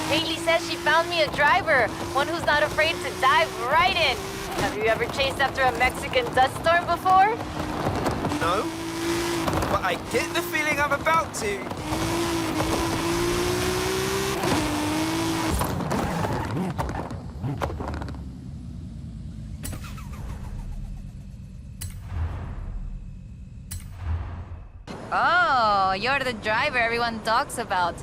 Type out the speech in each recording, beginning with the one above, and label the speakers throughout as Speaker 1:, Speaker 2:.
Speaker 1: Haley says she found me a driver, one who's not afraid to dive right in. Have you ever chased after a Mexican dust storm before?
Speaker 2: No, but I get the feeling I'm about to.
Speaker 1: Oh, you're the driver everyone talks about.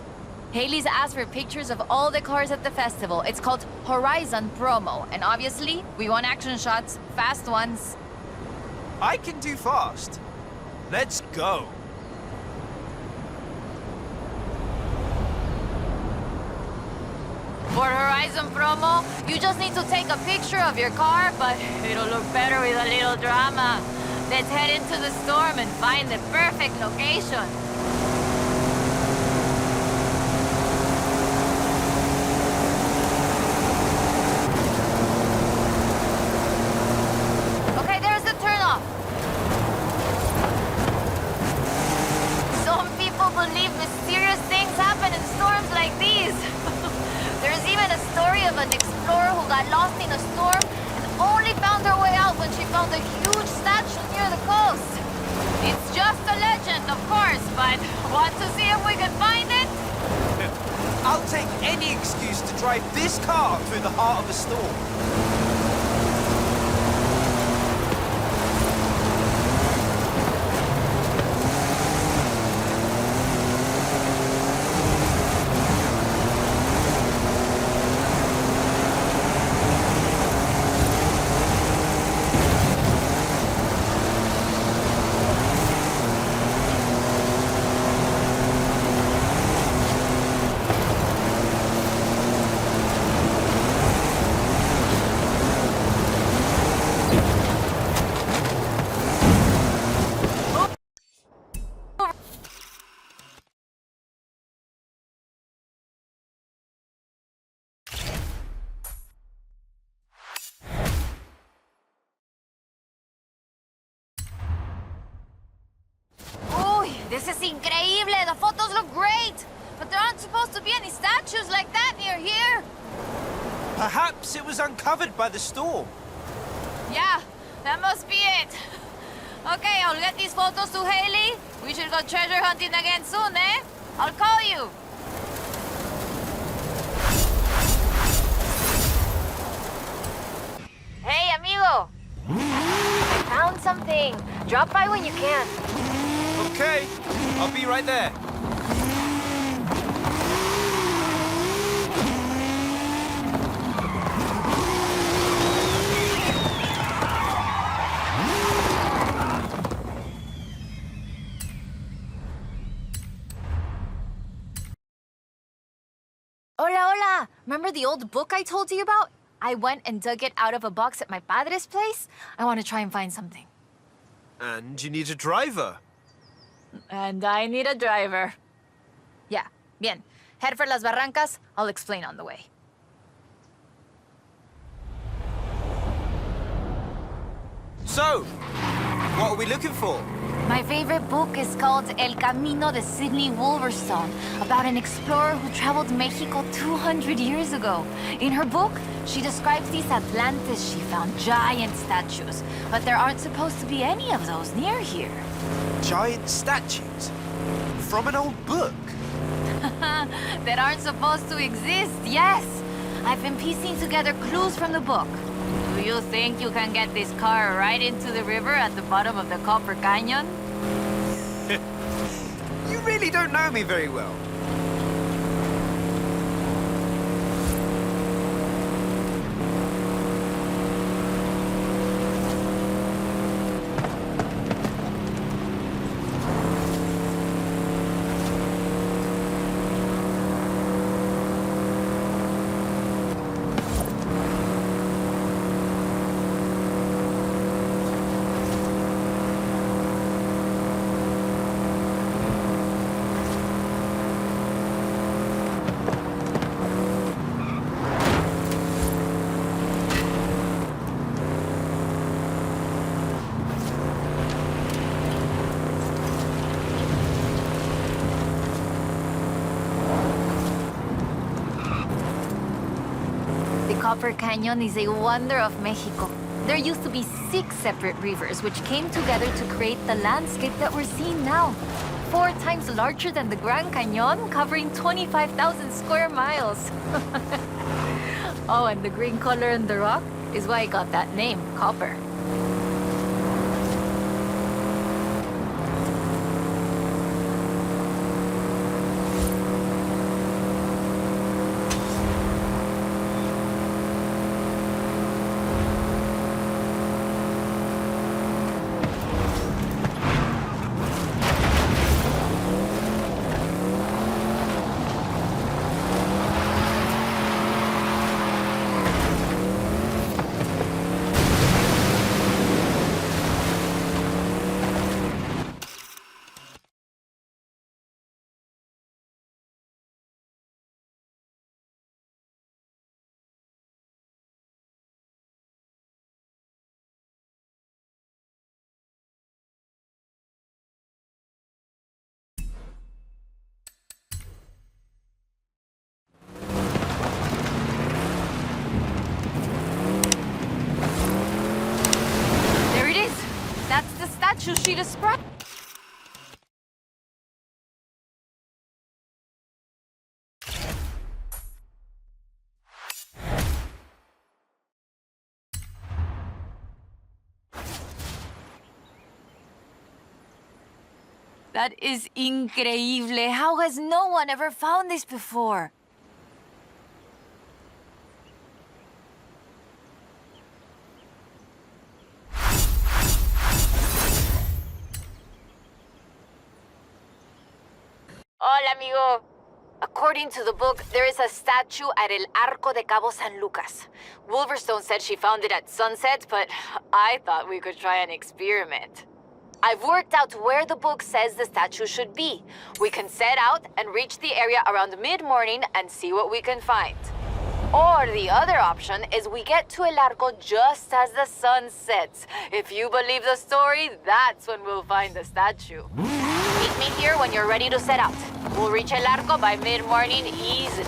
Speaker 1: Haley's asked for pictures of all the cars at the festival. It's called Horizon Promo, and obviously, we want action shots, fast ones.
Speaker 2: I can do fast. Let's go.
Speaker 1: For Horizon Promo, you just need to take a picture of your car, but it'll look better with a little drama. Let's head into the storm and find the perfect location. Okay, there's the turnoff. Some people believe mysterious things happen in storms like these. There's even a story of an explorer who got lost in a storm and only found her way out when she found a huge statue near the coast. It's just a legend, of course, but want to see if we can find it?
Speaker 2: I'll take any excuse to drive this car through the heart of a storm.
Speaker 1: This is increíble! The photos look great! But there aren't supposed to be any statues like that near here!
Speaker 2: Perhaps it was uncovered by the storm.
Speaker 1: Yeah, that must be it. Okay, I'll get these photos to Haley. We should go treasure hunting again soon, eh? I'll call you. Hey, amigo! I found something. Drop by when you can.
Speaker 2: Okay, I'll be right there.
Speaker 1: Hola, hola! Remember the old book I told you about? I went and dug it out of a box at my padre's place. I want to try and find something.
Speaker 2: And you need a driver.
Speaker 1: And I need a driver. Yeah, bien. Head for Las Barrancas. I'll explain on the way.
Speaker 2: So, what are we looking for?
Speaker 1: My favorite book is called El Camino de Sidney Wolverstone, about an explorer who traveled Mexico 200 years ago. In her book, she describes these Atlantis she found, giant statues. But there aren't supposed to be any of those near here.
Speaker 2: Giant statues? From an old book?
Speaker 1: That aren't supposed to exist, yes! I've been piecing together clues from the book. Do you think you can get this car right into the river at the bottom of the Copper Canyon?
Speaker 2: You really don't know me very well.
Speaker 1: Copper Canyon is a wonder of Mexico. There used to be 6 separate rivers which came together to create the landscape that we're seeing now. 4 times larger than the Grand Canyon, covering 25,000 square miles. Oh, and the green color in the rock is why it got that name, copper. Statue she described. That is increíble. How has no one ever found this before? Hola, amigo. According to the book, there is a statue at El Arco de Cabo San Lucas. Wolverstone said she found it at sunset, but I thought we could try an experiment. I've worked out where the book says the statue should be. We can set out and reach the area around mid-morning and see what we can find. Or the other option is we get to El Arco just as the sun sets. If you believe the story, that's when we'll find the statue. Meet me here when you're ready to set out. We'll reach El Arco by mid-morning easily.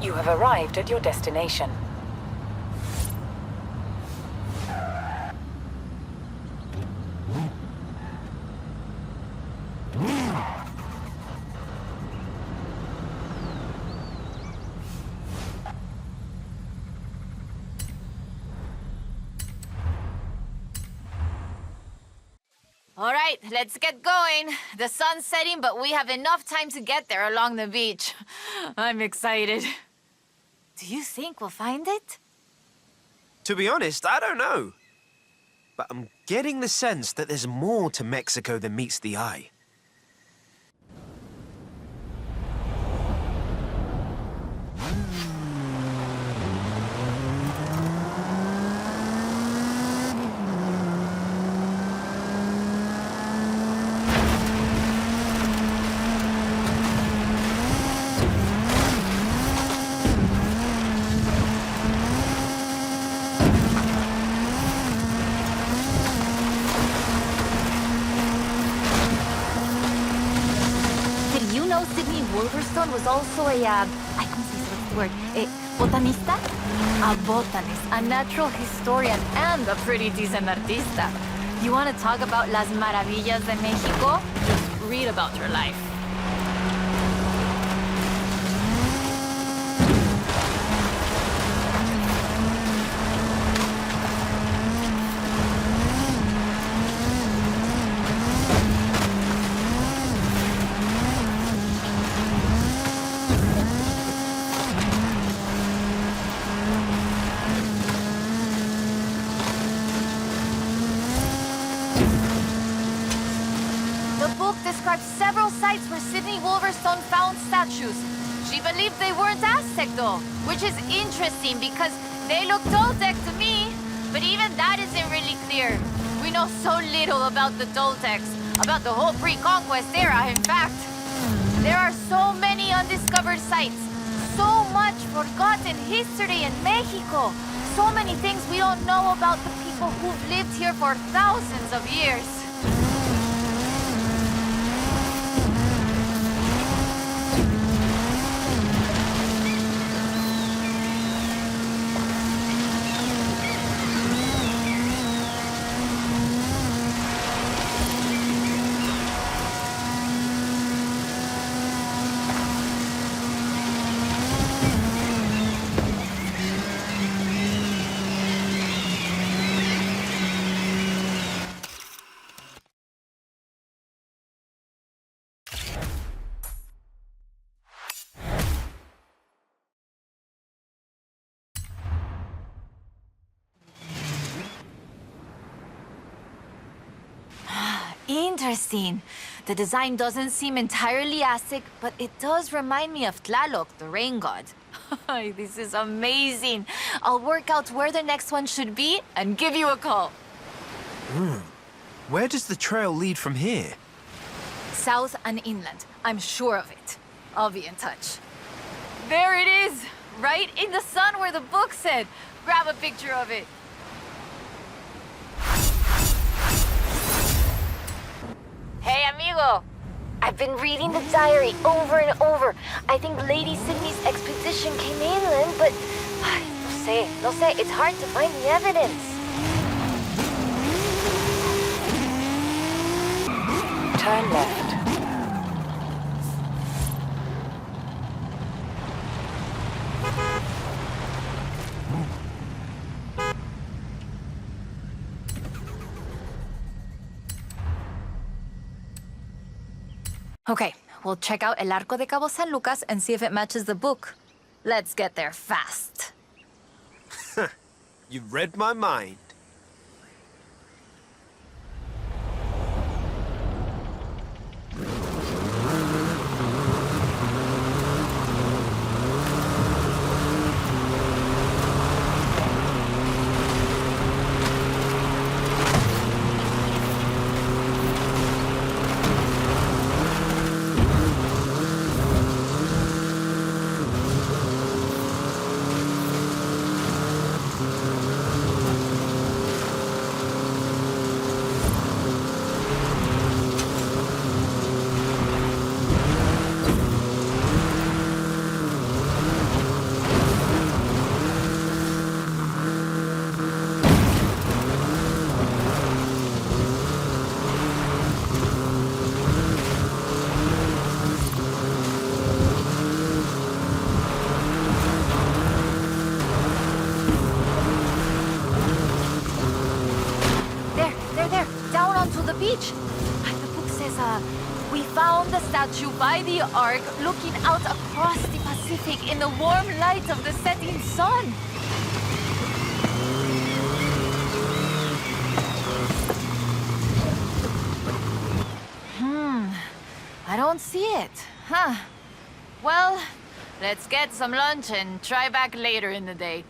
Speaker 3: You have arrived at your destination.
Speaker 1: All right, let's get going. The sun's setting, but we have enough time to get there along the beach. I'm excited. Do you think we'll find it?
Speaker 2: To be honest, I don't know. But I'm getting the sense that there's more to Mexico than meets the eye.
Speaker 1: Wolverstone was also a, what's the word? A botanista? A botanist, a natural historian, and a pretty decent artista. You want to talk about las maravillas de Mexico? Just read about her life. The book describes several sites where Sydney Wolverstone found statues. She believed they weren't Aztec though, which is interesting because they look Toltec to me, but even that isn't really clear. We know so little about the Toltecs, about the whole pre-conquest era, in fact. There are so many undiscovered sites, so much forgotten history in Mexico, so many things we don't know about the people who've lived here for thousands of years. Interesting. The design doesn't seem entirely Aztec, but it does remind me of Tlaloc, the rain god. This is amazing. I'll work out where the next one should be and give you a call.
Speaker 2: Where does the trail lead from here?
Speaker 1: South and inland. I'm sure of it. I'll be in touch. There it is! Right in the sun where the book said. Grab a picture of it. Hey, amigo. I've been reading the diary over and over. I think Lady Sydney's expedition came inland, but... No sé, it's hard to find the evidence.
Speaker 3: Turn left.
Speaker 1: Okay, we'll check out El Arco de Cabo San Lucas and see if it matches the book. Let's get there fast.
Speaker 2: You've read my mind.
Speaker 1: Beach. The book says, we found the statue by the Ark looking out across the Pacific in the warm light of the setting sun. I don't see it. Huh. Well, let's get some lunch and try back later in the day.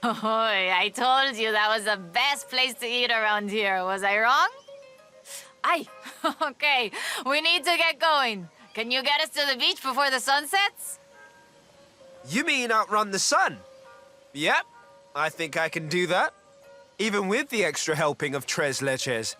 Speaker 1: Oh, I told you that was the best place to eat around here. Was I wrong? Aye. Okay, we need to get going. Can you get us to the beach before the sun sets?
Speaker 2: You mean outrun the sun? Yep, I think I can do that. Even with the extra helping of tres leches.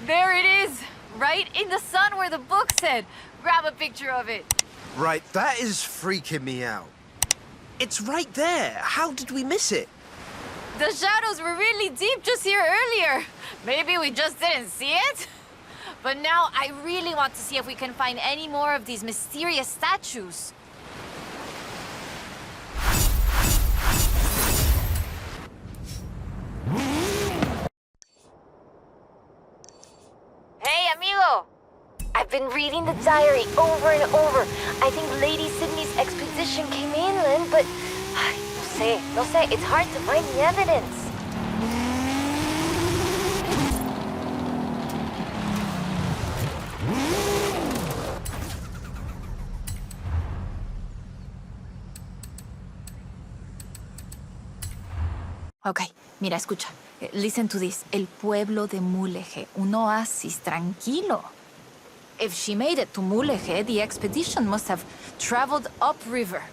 Speaker 1: There it is! Right in the sun where the book said. Grab a picture of it.
Speaker 2: Right, that is freaking me out. It's right there. How did we miss it?
Speaker 1: The shadows were really deep just here earlier. Maybe we just didn't see it? But now I really want to see if we can find any more of these mysterious statues. Hey, amigo! I've been reading the diary over and over. I think Lady Sydney's expedition came inland, but... No sé, it's hard to find the evidence. Ok, mira, escucha. Listen to this. El pueblo de Mulegé, un oasis tranquilo. If she made it to Mulegé, the expedition must have traveled upriver.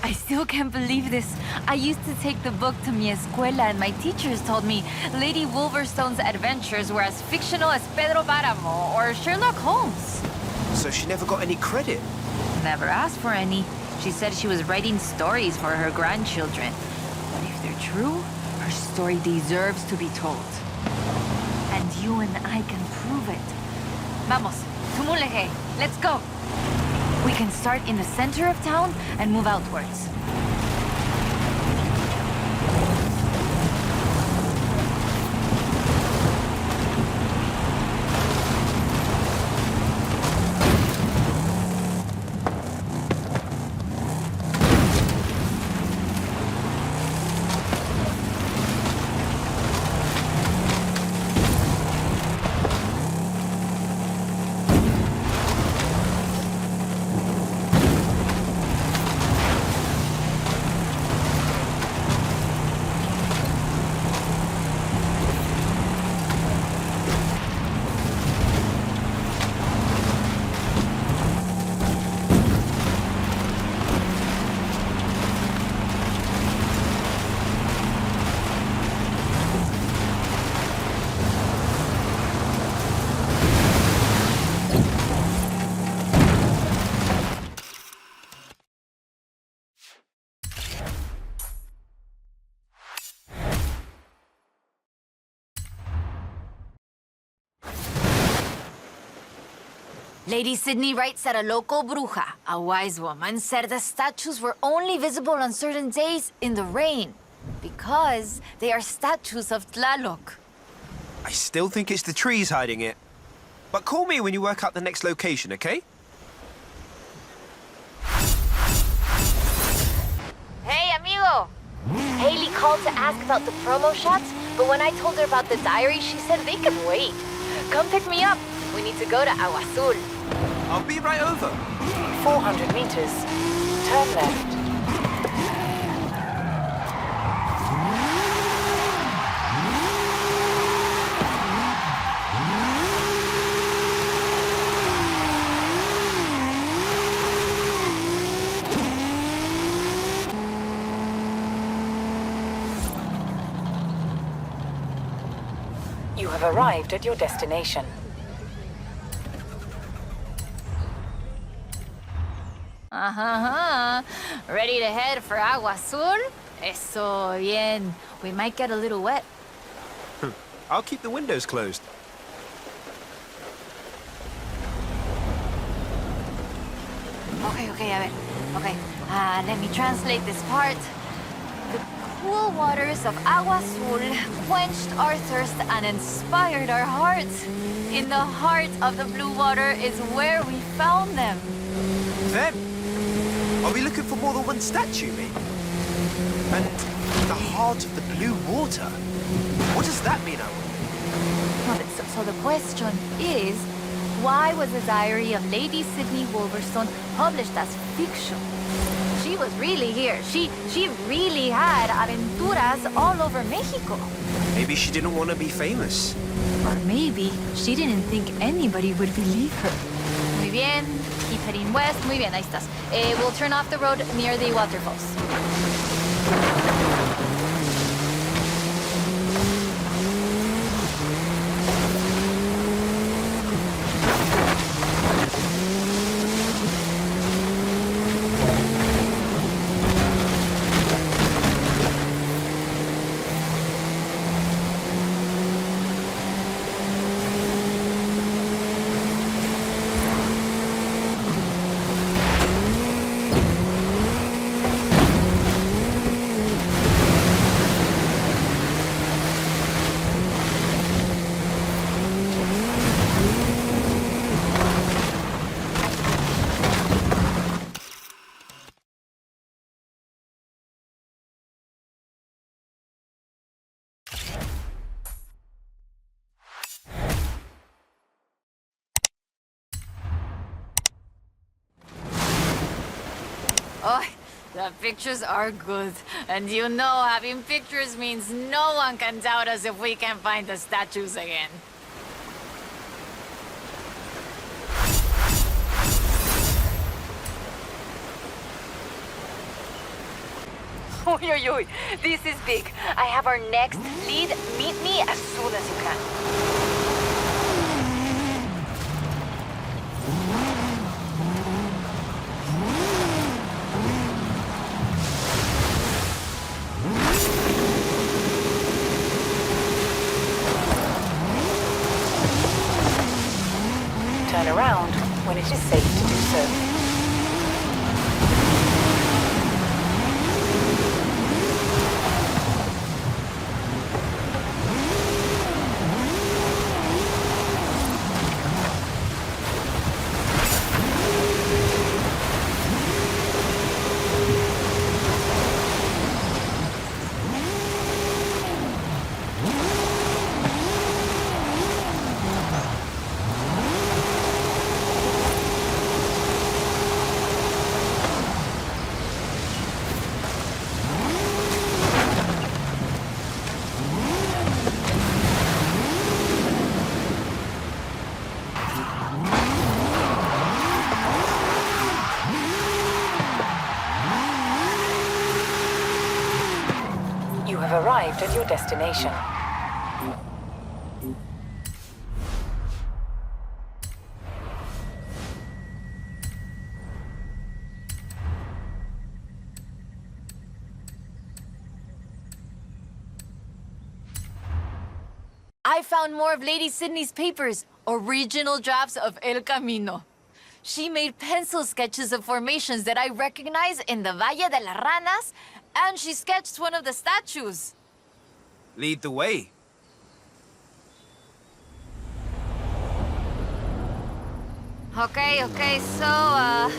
Speaker 1: I still can't believe this. I used to take the book to mi escuela and my teachers told me Lady Wolverstone's adventures were as fictional as Pedro Páramo or Sherlock Holmes.
Speaker 2: So she never got any credit?
Speaker 1: Never asked for any. She said she was writing stories for her grandchildren. But if they're true, her story deserves to be told. And you and I can prove it. Vamos, to Mulegé. Let's go. We can start in the center of town and move outwards. Lady Sydney writes that a local bruja, a wise woman, said the statues were only visible on certain days in the rain because they are statues of Tlaloc.
Speaker 2: I still think it's the trees hiding it. But call me when you work out the next location, okay?
Speaker 1: Hey, amigo! Haley called to ask about the promo shots, but when I told her about the diary, she said they can wait. Come pick me up. We need to go to Agua Azul.
Speaker 2: I'll be right over.
Speaker 3: 400 meters. Turn left. You have arrived at your destination.
Speaker 1: Ready to head for Agua Azul? Eso bien. We might get a little wet.
Speaker 2: I'll keep the windows closed.
Speaker 1: Okay, a ver. Okay, let me translate this part. The cool waters of Agua Azul quenched our thirst and inspired our hearts. In the heart of the blue water is where we found them.
Speaker 2: Them? Are we looking for more than one statue, maybe? And the heart of the blue water? What does that mean, Owen?
Speaker 1: Well, so the question is, why was the diary of Lady Sydney Wolverstone published as fiction? She was really here. She really had aventuras all over Mexico.
Speaker 2: Maybe she didn't want to be famous.
Speaker 1: Or maybe she didn't think anybody would believe her. Muy bien. Keep heading west. Muy bien, ahí estás. We'll turn off the road near the waterfalls. Oh, the pictures are good. And you know, having pictures means no one can doubt us if we can find the statues again.
Speaker 3: Oy, oy, oy. This is big. I have our next lead. Meet me as soon as you can. Turn around when it is safe to do so. You have arrived at your destination.
Speaker 1: I found more of Lady Sydney's papers, original drafts of El Camino. She made pencil sketches of formations that I recognize in the Valle de las Ranas, and she sketched one of the statues.
Speaker 2: Lead the way.
Speaker 1: Okay, so,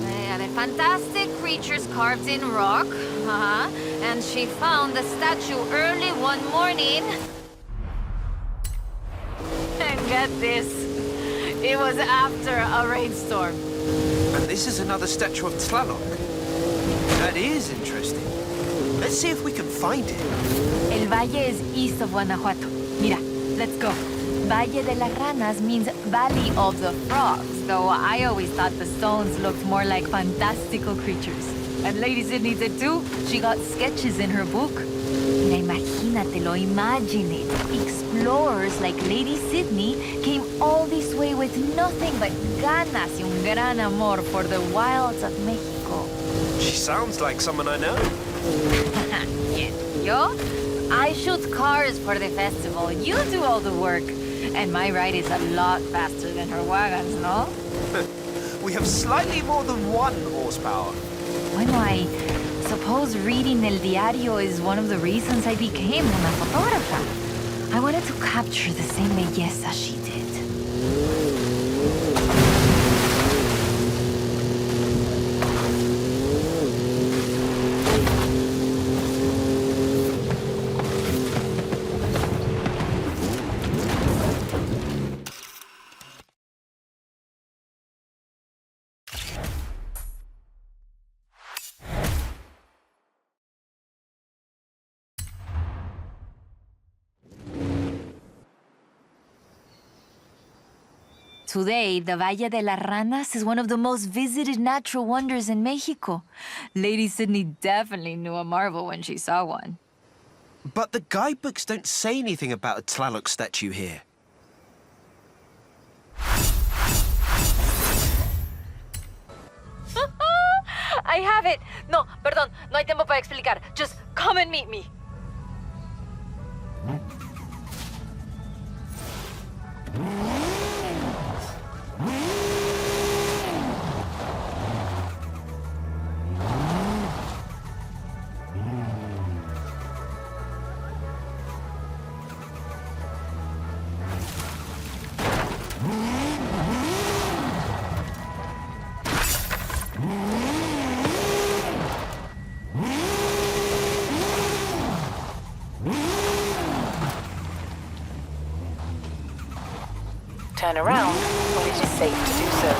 Speaker 1: they are the fantastic creatures carved in rock. And she found the statue early one morning. And get this, it was after a rainstorm.
Speaker 2: And this is another statue of Tlaloc. That is interesting. Let's see if we can find it.
Speaker 1: El Valle is east of Guanajuato. Mira, let's go. Valle de las Ranas means Valley of the Frogs, though I always thought the stones looked more like fantastical creatures. And Lady Sydney did too. She got sketches in her book. Mira, imagínatelo, imagine it. Explorers like Lady Sydney came all this way with nothing but ganas y un gran amor for the wilds of Mexico.
Speaker 2: She sounds like someone I know.
Speaker 1: Yo? I shoot cars for the festival. You do all the work. And my ride is a lot faster than her wagons, no?
Speaker 2: We have slightly more than 1 horsepower.
Speaker 1: Bueno, I suppose reading El Diario is one of the reasons I became una fotógrafa. I wanted to capture the same belleza she did. Today, the Valle de las Ranas is one of the most visited natural wonders in Mexico. Lady Sydney definitely knew a marvel when she saw one.
Speaker 2: But the guidebooks don't say anything about a Tlaloc statue here.
Speaker 3: I have it! No, perdón, no hay tiempo para explicar. Just come and meet me. Turn around when it is safe to do so.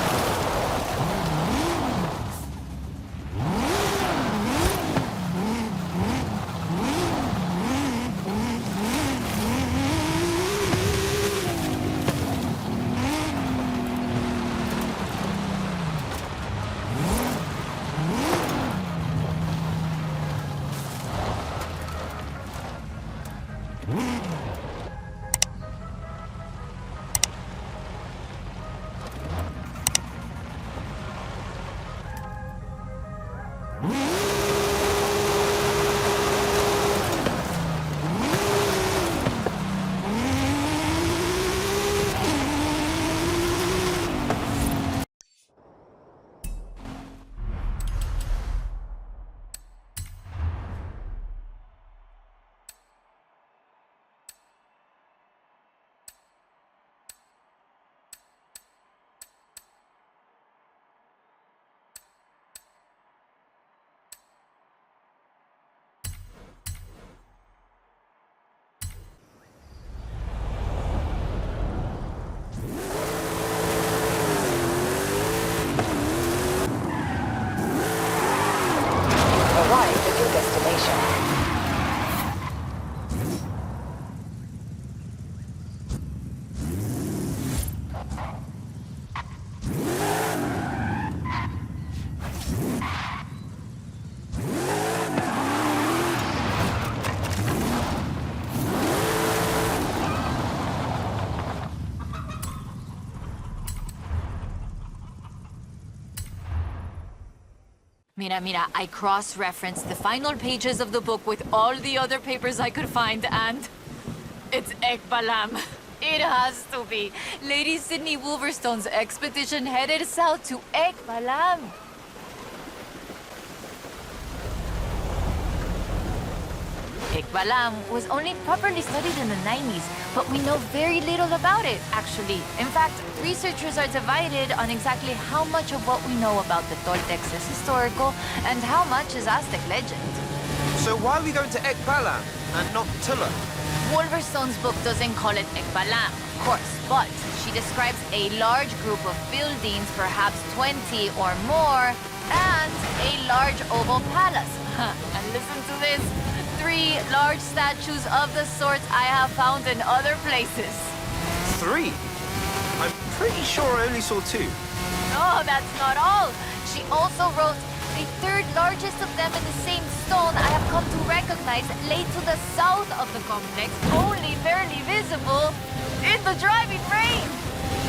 Speaker 3: Mira, I cross-referenced the final pages of the book with all the other papers I could find, and it's Ekbalam. It has to be. Lady Sydney Wolverstone's expedition headed south to Ekbalam. Ekbalam was only properly studied in the 90s, but we know very little about it, actually. In fact, researchers are divided on exactly how much of what we know about the Toltecs is historical and how much is Aztec legend.
Speaker 2: So why are we going to Ekbalam and not Tula?
Speaker 3: Wolverstone's book doesn't call it Ekbalam, of course, but she describes a large group of buildings, perhaps 20 or more, and a large oval palace. And listen to this. 3 large statues of the sort I have found in other places.
Speaker 2: 3? I'm pretty sure I only saw 2.
Speaker 3: No, that's not all. She also wrote, the 3rd largest of them in the same stone I have come to recognize lay to the south of the complex, only barely visible in the driving rain.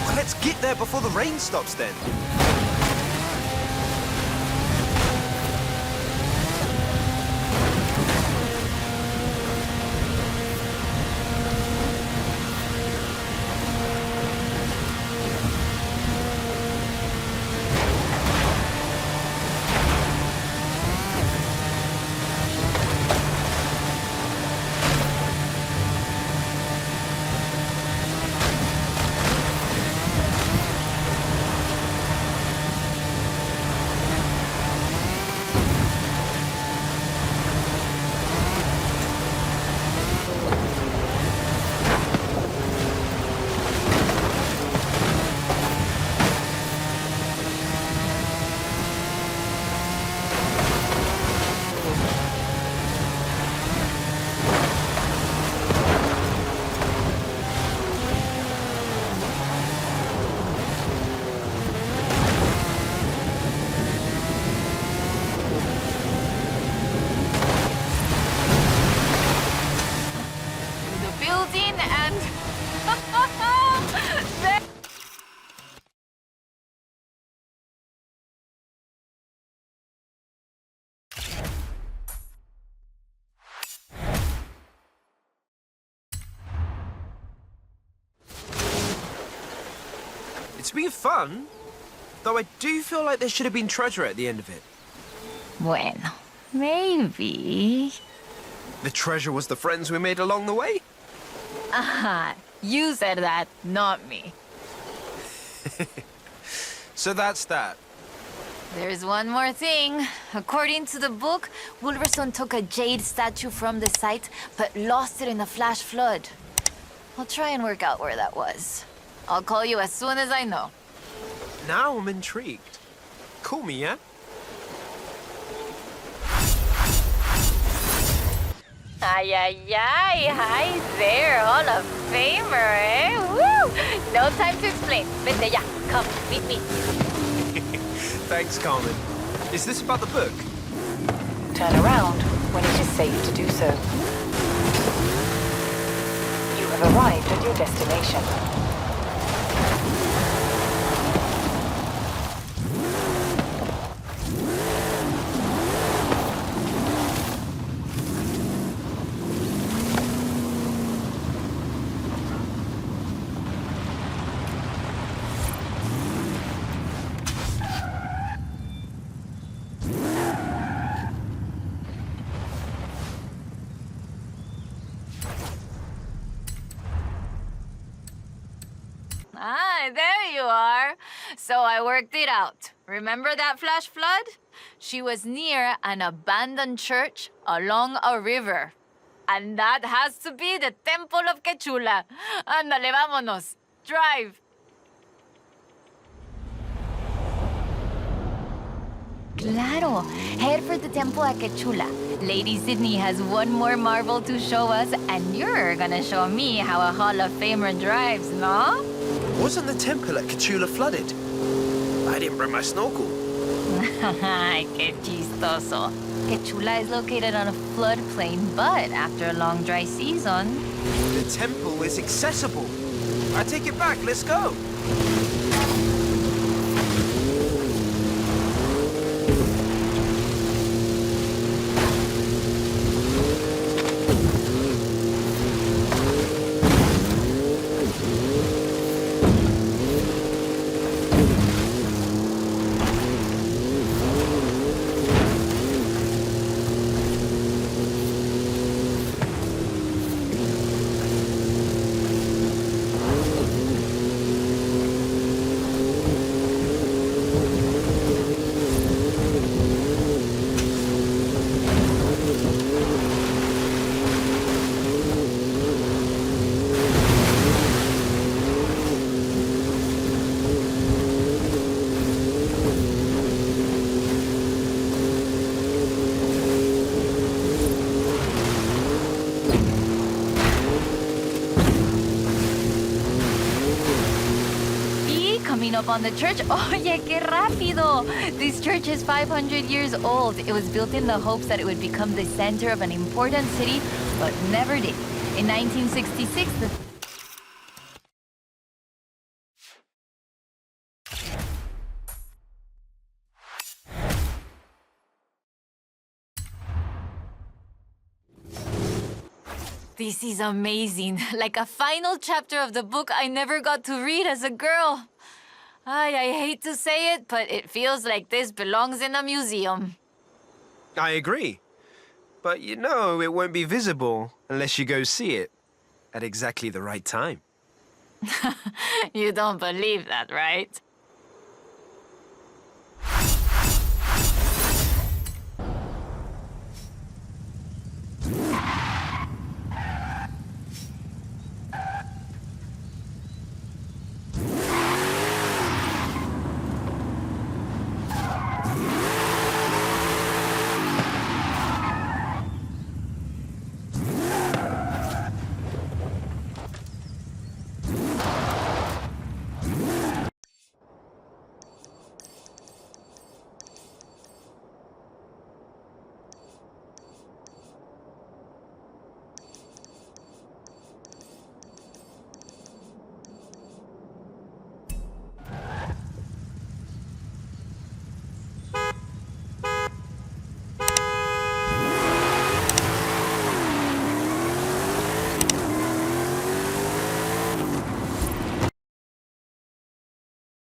Speaker 2: Well, let's get there before the rain stops then. It's been fun, though I do feel like there should have been treasure at the end of it.
Speaker 3: Bueno, maybe.
Speaker 2: The treasure was the friends we made along the way?
Speaker 3: Aha, you said that, not me.
Speaker 2: So that's that.
Speaker 3: There's one more thing. According to the book, Wolverstone took a jade statue from the site, but lost it in the flash flood. I'll try and work out where that was. I'll call you as soon as I know.
Speaker 2: Now I'm intrigued. Call me, yeah?
Speaker 3: Ay, ay, ay. Hi there, Hall of Famer, eh? Woo! No time to explain. Vente ya. Come, meet me.
Speaker 2: Thanks, Carmen. Is this about the book?
Speaker 4: Turn around when it is safe to do so. You have arrived at your destination.
Speaker 3: Ah, there you are. So I worked it out. Remember that flash flood? She was near an abandoned church along a river. And that has to be the Temple of Quechula. Ándale, vámonos. Drive. Claro. Head for the temple at Quechula. Lady Sydney has one more marvel to show us, and you're gonna show me how a Hall of Famer drives, no?
Speaker 2: Wasn't the temple at Quechula flooded? I didn't bring my snorkel.
Speaker 3: Qué chistoso. Quechula is located on a floodplain, but after a long dry season...
Speaker 2: The temple is accessible. I take it back, let's go.
Speaker 3: up on the church. Oye, qué rápido! This church is 500 years old. It was built in the hopes that it would become the center of an important city, but never did. In 1966, the This is amazing. Like a final chapter of the book I never got to read as a girl. I hate to say it, but it feels like this belongs in a museum.
Speaker 2: I agree. But you know, it won't be visible unless you go see it at exactly the right time.
Speaker 3: You don't believe that, right?